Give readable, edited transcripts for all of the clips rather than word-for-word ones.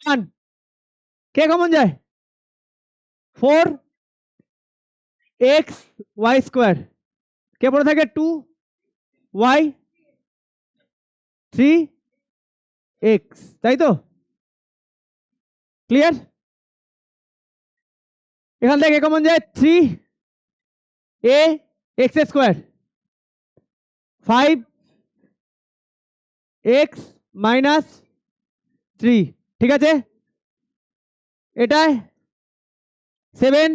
1 কে common যায় 4 x y square কে পড়ে থাকে 2 y 3 x তাই তো ক্লিয়ার এখান থেকে কমন যায় 3 a x square 5 x minus 3 ঠিক আছে এটাই 7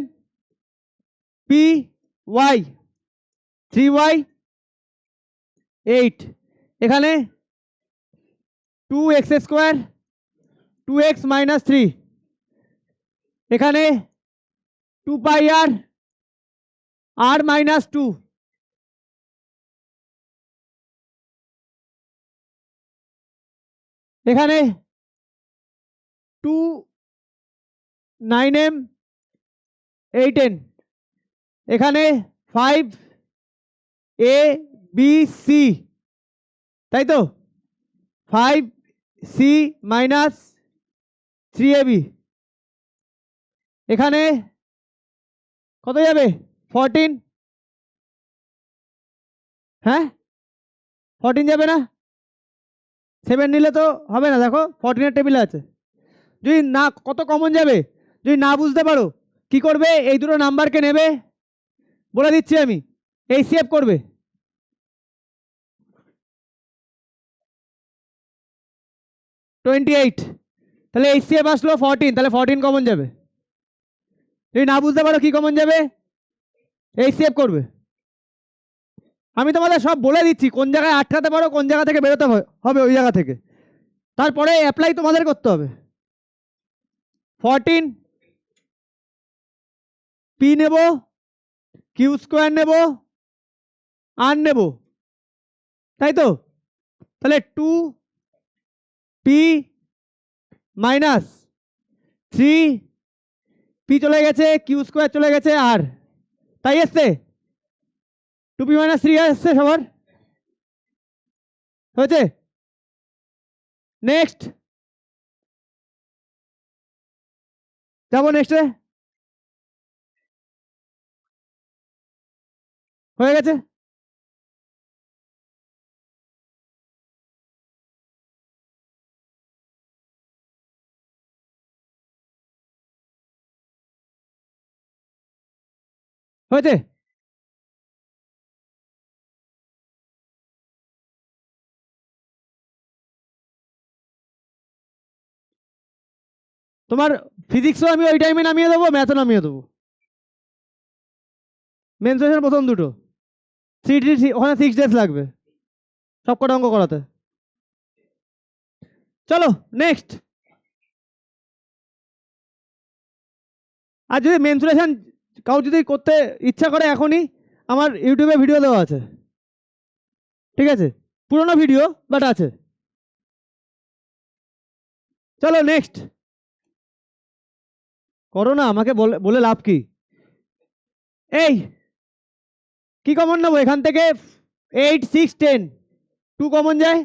p y 3y 8 এখানে 2x স্কয়ার 2x মাইনাস 3 এখানে 2 পাই r মাইনাস 2 এখানে 2 9m 8n এখানে 5 a b c তাই তো 5 c মাইনাস 3ab এখানে কত যাবে 14 হ্যাঁ 14 যাবে না 7 নিলে তো হবে না দেখো 14 এর টেবিলে আছে যদি না কত কমন যাবে যদি না বুঝতে পারো কি করবে এই দুটো নাম্বারকে নেবে বলে দিচ্ছি আমি এই সেভ করবে 28 তাহলে এই সেভ আসলো 14 তাহলে 14 কমন যাবে যদি না বুঝতে পারো কি কমন যাবে এই সেভ করবে আমি তোমাদের সব বলে দিচ্ছি কোন জায়গায় আটকাতে পারো কোন জায়গা থেকে বেরোতে হবে ওই জায়গা থেকে তারপরে অ্যাপ্লাই তোমাদের করতে হবে 14 পি নেব কিউ স্কোয়ার নেব আর নেব তাই তো তাহলে 2 পি মাইনাস 3 পি চলে গেছে কিউ স্কোয়ার চলে গেছে আর তাই এসছে 2p মাইনাস 3 আসছে সবার হয়েছে নেক্সট যাবো নেক্সটে হয়ে গেছে হয়েছে তোমার ফিজিক্সও আমি ওই টাইমে নামিয়ে দেবো ম্যাথও নামিয়ে দেবো মেনসুরেশন প্রথম দুটো 3 ওখানে 6 ডেজ লাগবে সব কটা অঙ্ক করাতে চলো নেক্সট আর যদি মেনসুরেশন কাউ যদি করতে ইচ্ছা করে এখনই আমার ইউটিউবে ভিডিও দেওয়া আছে ঠিক আছে পুরোনো ভিডিও বাট আছে চলো নেক্সট করো না আমাকে বলে লাভ কি এই কি কমন নেবো এখান থেকে 8 6 10 2 কমন যায়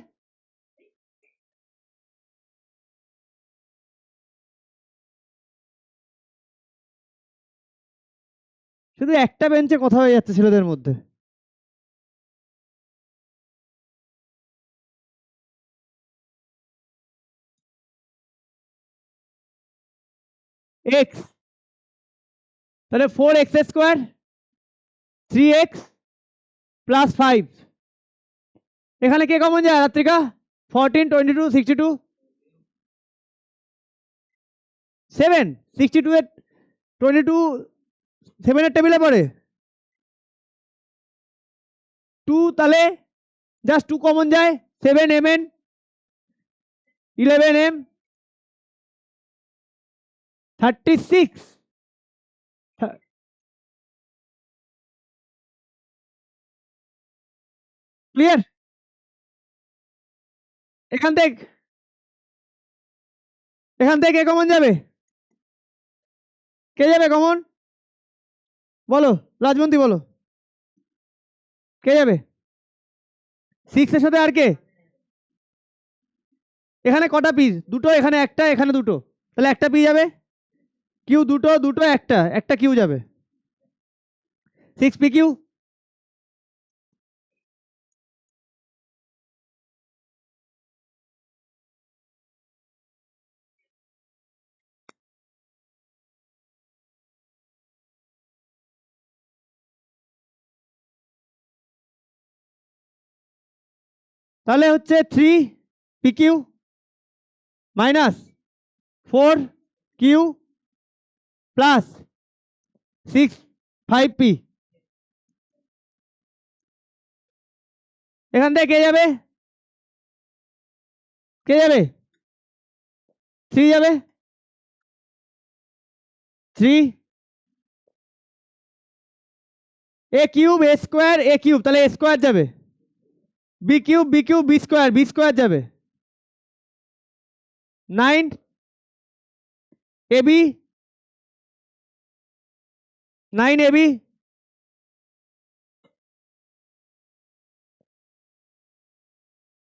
শুধু একটা বেঞ্চে কথা হয়ে যাচ্ছে ছেলেদের মধ্যে এক্স তাহলে 4x স্কোয়ার 3x প্লাস 5 এখানে কে কমন যায় রাত্রিকা 14 22 62 7 62 এর 22 7 এর টেবিলে পড়ে 2 তাহলে জাস্ট 2 কমন যায় 7 mn 11m 36 ক্লিয়ার এখান থেকে কমন যাবে কে যাবে কমন বলো রাজবন্তী বলো কে যাবে 6 এর সাথে আর কে এখানে কটা পি? দুটো, এখানে একটা, এখানে দুটো, তাহলে একটা পি যাবে। কিউ দুটো, দুটো একটা, একটা কিউ যাবে। 6 পি কিউ। তাহলে হচ্ছে 3 P Q minus 4 Q plus 6 5 P. এখান থেকে কে যাবে? কে যাবে? 3 যাবে। 3 A cube A square A cube, তাহলে এ স্কোয়ার যাবে। বি কিউব বি স্কোয়ার যাবে। 9 এ বি, 9 এ বি,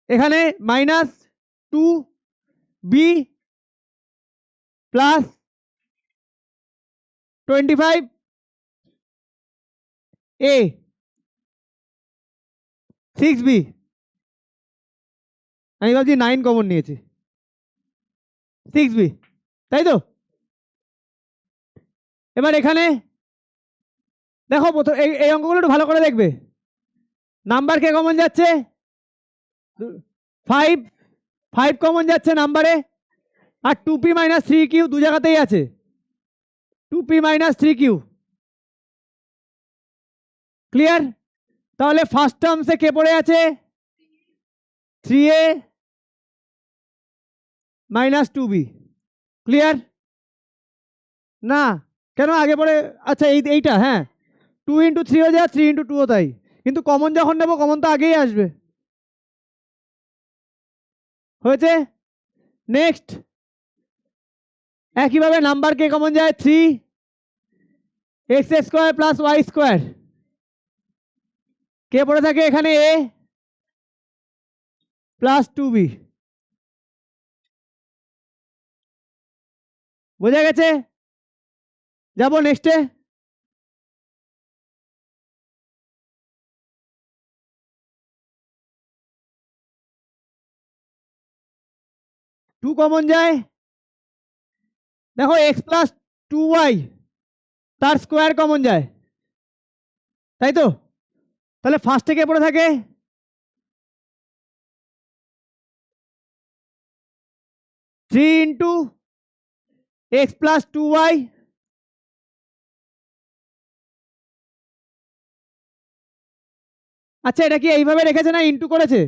এখানে minus 2 B plus 25 A 6 B. আমি ভাবছি 9 কমন নিয়েছি, 6 বি, তাই তো? এবার এখানে দেখো, প্রথম এই অঙ্কগুলো একটু ভালো করে দেখবে। নাম্বার কে কমন যাচ্ছে? 5 5 কমন যাচ্ছে নাম্বারে। আর 2p মাইনাস 3q দু জায়গাতেই আছে, 2p মাইনাস 3q। ক্লিয়ার? তাহলে ফার্স্ট টার্মসে কে পড়ে আছে? 3a minus 2b। ক্লিয়ার? না, কেন আগে পড়ে? আচ্ছা এইটা, হ্যাঁ, 2 ইন্টু 3 ও যা, 3 ইন্টু 2 ও তাই, কিন্তু কমন যখন নেবো কমন তো আগেই আসবে। হয়েছে? নেক্সট, একইভাবে নাম্বার কে কমন যায়? 3 X square plus Y square. কে পড়ে থাকে এখানে? A plus 2b। বোঝা গেছে? যাবো নেক্সটে। টু কমন যায়, দেখো এক্স প্লাস 2y তার স্কোয়ার কমন যায়, তাই তো? তাহলে ফার্স্টে কে পড়ে থাকে? 3 ইন্টু এক্স প্লাস 2y। আচ্ছা, এটা কি এইভাবে রেখেছে না ইন্টু করেছে?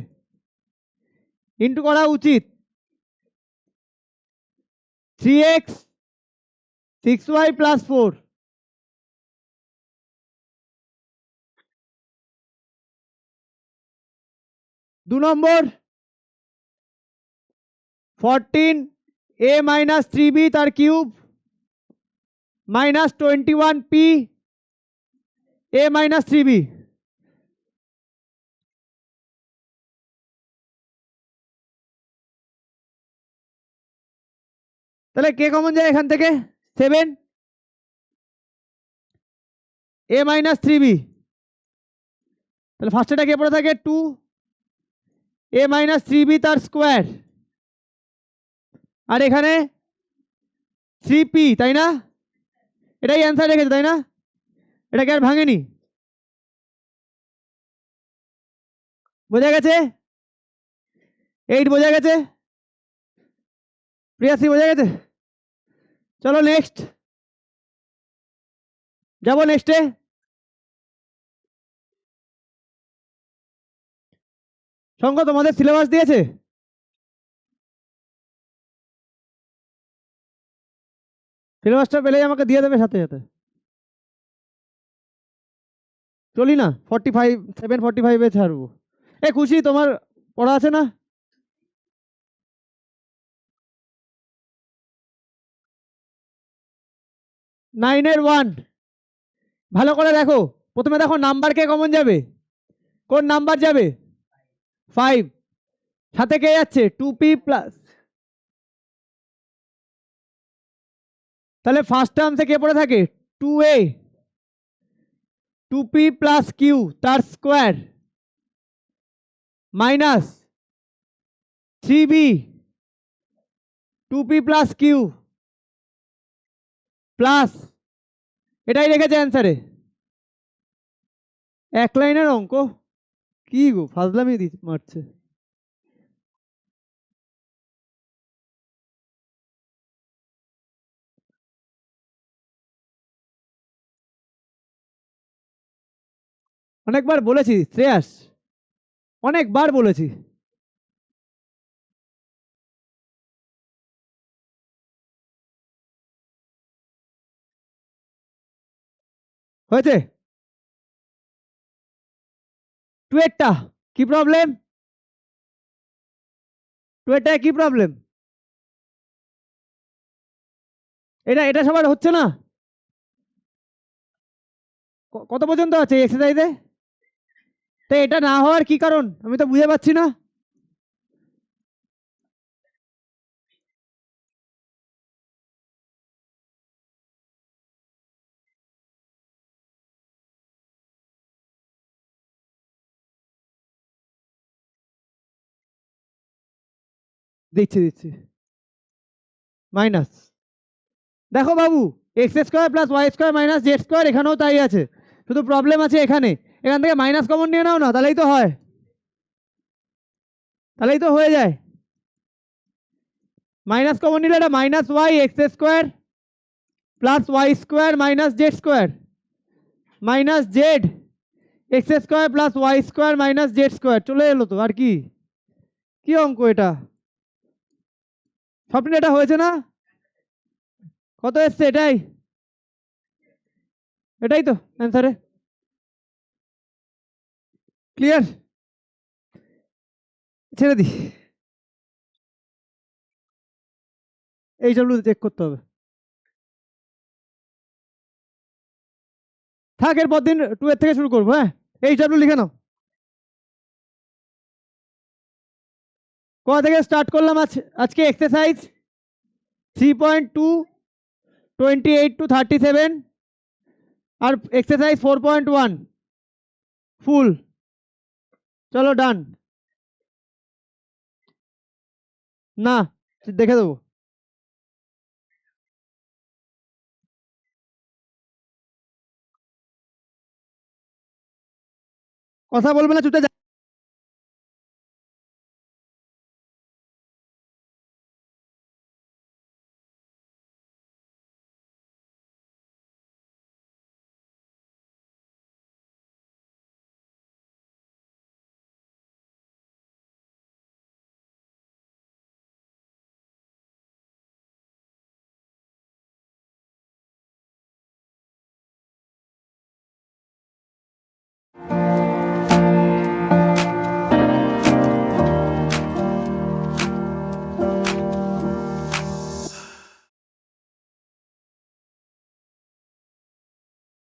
ইন্টু করা উচিত। 3x 6y plus 4। দু নম্বর 14 a মাইনাস 3b তার cube minus 21p a minus 3b। তাহলে কে কমন যায় এখান থেকে? 7 a মাইনাস 3b। তাহলে ফার্স্টেটা কে পড়ে থাকে? 2 a মাইনাস 3b তার স্কোয়ার, আর এখানে 3p, তাই না? এটাই অ্যান্সার রেখেছে, তাই না? এটাকে আর ভাঙেনি। বোঝা গেছে? 8 বোঝা গেছে? প্রিয়াসি বোঝা গেছে? চলো নেক্সট যাবো। নেক্সটে শঙ্খ, তোমাদের সিলেবাস দিয়েছে? সিলেবাসটা পেলেই আমাকে দিয়ে দেবে সাথে সাথে। চলি না 45 7:45 ছাড়বো। এ খুশি, তোমার পড়া আছে না? নাইনের 1 ভালো করে দেখো। প্রথমে দেখো নাম্বার কে কমন যাবে? কোন নাম্বার যাবে? 5। সাথে কে যাচ্ছে? 2p প্লাস তাহলে ফার্স্ট টার্মসে কে পড়ে থাকে 2a 2p প্লাস কিউ তার square minus 3b 2p plus Q plus এটাই রেখেছে অ্যান্সারে। এক লাইনের অঙ্ক কি গো ফাজলামি মারছে। অনেকবার বলেছি শ্রেয়াস, অনেকবার বলেছি। হয়েছে টুয়েটটা কি প্রবলেম, টুয়েটটা কি প্রবলেম, এটা এটা সবার হচ্ছে না। কত পর্যন্ত আছে এক্সারসাইজে? তো এটা না হওয়ার কি কারণ আমি তো বুঝে পাচ্ছি না। দিচ্ছি দিচ্ছি মাইনাস, দেখো বাবু X square plus Y square minus Z square এখানেও তাই আছে, শুধু প্রবলেম আছে এখানে, এখান থেকে মাইনাস কমন নিয়ে নাও না, তাহলেই তো হয়, তাহলেই তো হয়ে যায়। মাইনাস কমন নিলে এটা minus Y X square plus Y square minus Z square minus Z X square plus Y square minus Z square চলে এলো তো, আর কি কি অঙ্ক এটা, স্বপ্নে এটা হয়েছে না? কত এসছে এটাই, এটাই তো অ্যান্সারে ক্লিয়ার, ছেড়ে দি, এই সব চেক করতে হবে। থাক এরপর দিন 2 এর থেকে শুরু করবো, হ্যাঁ এই সব লিখে নাও। কোথা থেকে স্টার্ট করলাম আজকে এক্সারসাইজ 3.2 28 to 37 আর এক্সারসাইজ 4.1 ফুল, চলো ডান। না দেখে দেবো, কথা বলবে না চুপচাপ